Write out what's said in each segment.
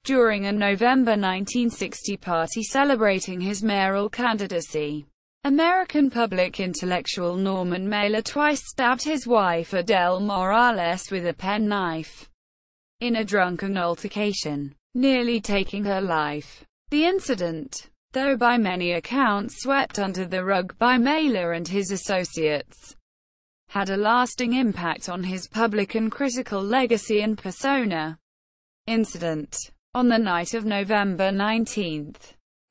during a November 1960 party celebrating his mayoral candidacy. American public intellectual Norman Mailer twice stabbed his wife Adele Morales with a penknife in a drunken altercation, nearly taking her life. The incident, though by many accounts swept under the rug by Mailer and his associates, had a lasting impact on his public and critical legacy and persona. Incident. On the night of November 19,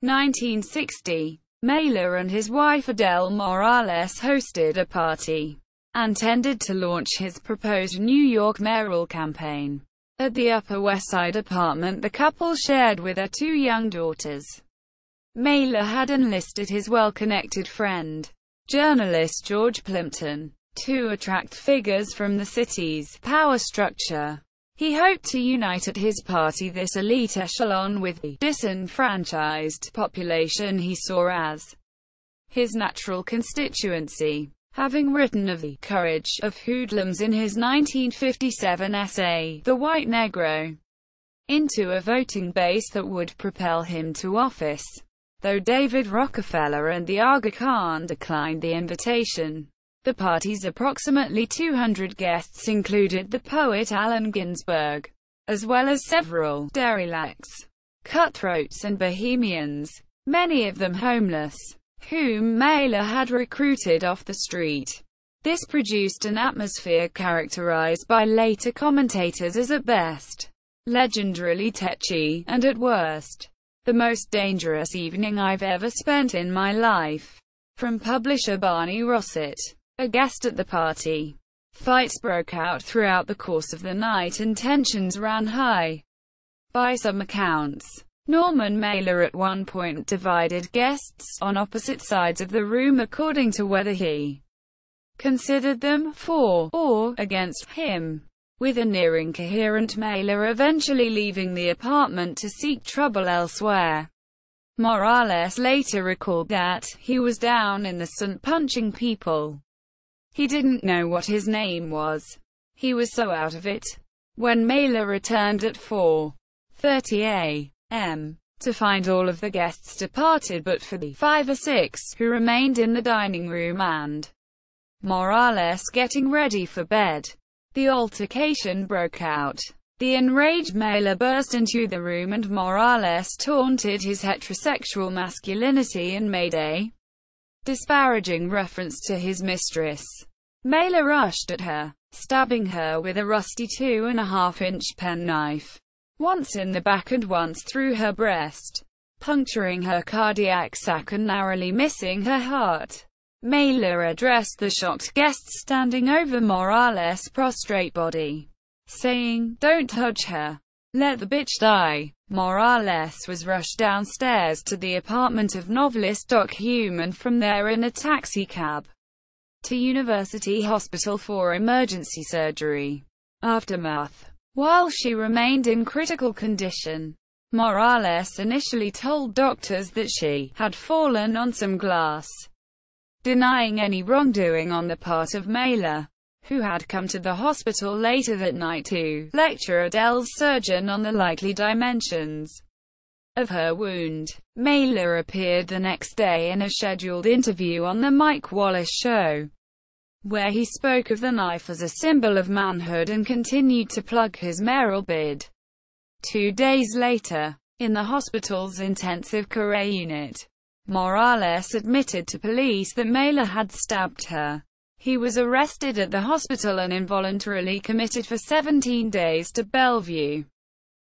1960, Mailer and his wife Adele Morales hosted a party intended to launch his proposed New York mayoral campaign at the Upper West Side apartment the couple shared with their two young daughters. Mailer had enlisted his well-connected friend, journalist George Plimpton, to attract figures from the city's power structure. He hoped to unite at his party this elite echelon with the disenfranchised population he saw as his natural constituency. Having written of the courage of hoodlums in his 1957 essay, The White Negro, into a voting base that would propel him to office, though David Rockefeller and the Aga Khan declined the invitation. The party's approximately 200 guests included the poet Allen Ginsberg, as well as several derelicts, cutthroats and bohemians, many of them homeless, whom Mailer had recruited off the street. This produced an atmosphere characterized by later commentators as at best legendarily tetchy, and at worst, the most dangerous evening I've ever spent in my life. From publisher Barney Rossett, a guest at the party. Fights broke out throughout the course of the night and tensions ran high. By some accounts, Norman Mailer at one point divided guests on opposite sides of the room according to whether he considered them for or against him, with a near incoherent Mailer eventually leaving the apartment to seek trouble elsewhere. Morales later recalled that he was down in the sun punching people. He didn't know what his name was. He was so out of it. When Mailer returned at 4:30 a.m. to find all of the guests departed but for the 5 or 6 who remained in the dining room and Morales getting ready for bed, the altercation broke out. The enraged Mailer burst into the room and Morales taunted his heterosexual masculinity and made a disparaging reference to his mistress. Mailer rushed at her, stabbing her with a rusty 2.5-inch penknife, once in the back and once through her breast, puncturing her cardiac sac and narrowly missing her heart. Mailer addressed the shocked guests standing over Morales' prostrate body, saying, "Don't touch her. Let the bitch die." Morales was rushed downstairs to the apartment of novelist Doc Hume and from there in a taxicab to University Hospital for emergency surgery. Aftermath. While she remained in critical condition, Morales initially told doctors that she had fallen on some glass, denying any wrongdoing on the part of Mailer, who had come to the hospital later that night to lecture Adele's surgeon on the likely dimensions of her wound. Mailer appeared the next day in a scheduled interview on The Mike Wallace Show, where he spoke of the knife as a symbol of manhood and continued to plug his mayoral bid. 2 days later, in the hospital's intensive care unit, Morales admitted to police that Mailer had stabbed her. He was arrested at the hospital and involuntarily committed for 17 days to Bellevue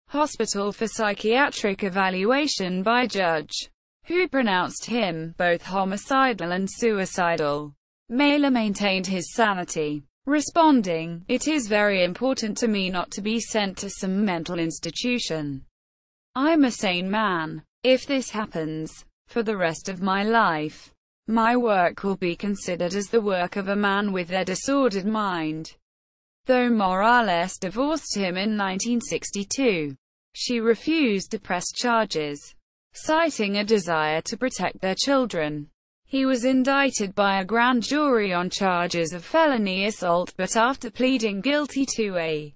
Hospital for psychiatric evaluation by a judge, who pronounced him both homicidal and suicidal. Mailer maintained his sanity, responding, "It is very important to me not to be sent to some mental institution. I'm a sane man. If this happens, for the rest of my life, my work will be considered as the work of a man with a disordered mind." Though Morales divorced him in 1962, she refused to press charges, citing a desire to protect their children. He was indicted by a grand jury on charges of felony assault but after pleading guilty to a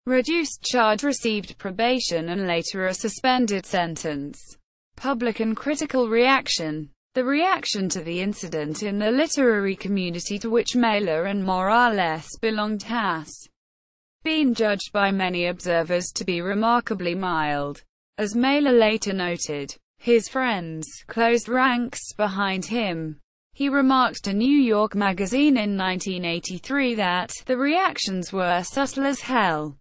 reduced charge, received probation and later a suspended sentence. Public and critical reaction. The reaction to the incident in the literary community to which Mailer and Morales belonged has been judged by many observers to be remarkably mild. As Mailer later noted, his friends closed ranks behind him. He remarked to New York Magazine in 1983 that the reactions were subtle as hell.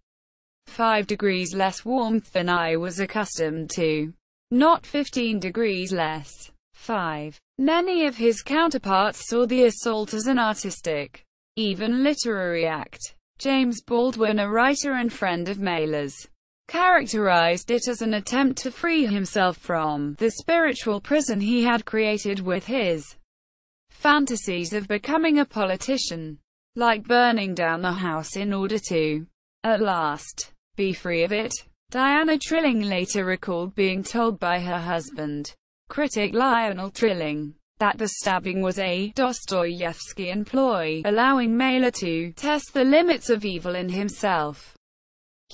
5 degrees less warmth than I was accustomed to. Not 15 degrees less. 5. Many of his counterparts saw the assault as an artistic, even literary act. James Baldwin, a writer and friend of Mailer's, characterized it as an attempt to free himself from the spiritual prison he had created with his fantasies of becoming a politician, like burning down the house in order to, at last, be free of it. Diana Trilling later recalled being told by her husband, critic Lionel Trilling, that the stabbing was a Dostoevskian ploy, allowing Mailer to test the limits of evil in himself.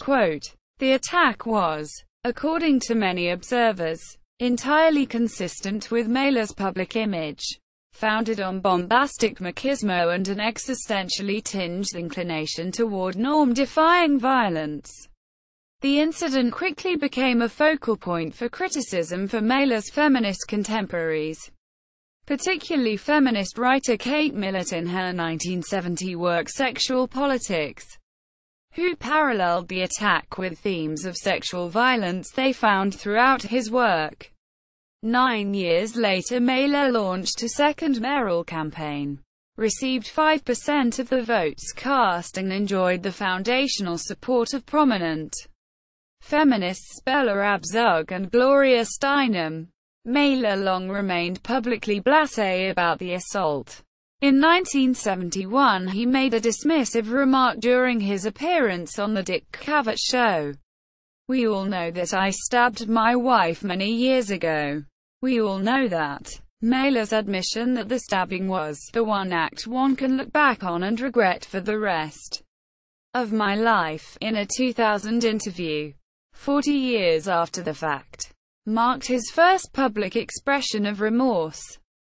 Quote, "The attack was, according to many observers, entirely consistent with Mailer's public image, founded on bombastic machismo and an existentially tinged inclination toward norm-defying violence." The incident quickly became a focal point for criticism for Mailer's feminist contemporaries, particularly feminist writer Kate Millett in her 1970 work Sexual Politics, who paralleled the attack with themes of sexual violence they found throughout his work. 9 years later, Mailer launched a second mayoral campaign, received 5% of the votes cast and enjoyed the foundational support of prominent feminists Bella Abzug and Gloria Steinem. Mailer long remained publicly blasé about the assault. In 1971 he made a dismissive remark during his appearance on The Dick Cavett Show. "We all know that I stabbed my wife many years ago. We all know that." Mailer's admission that the stabbing was the one act one can look back on and regret for the rest of my life, in a 2000 interview, 40 years after the fact, marked his first public expression of remorse.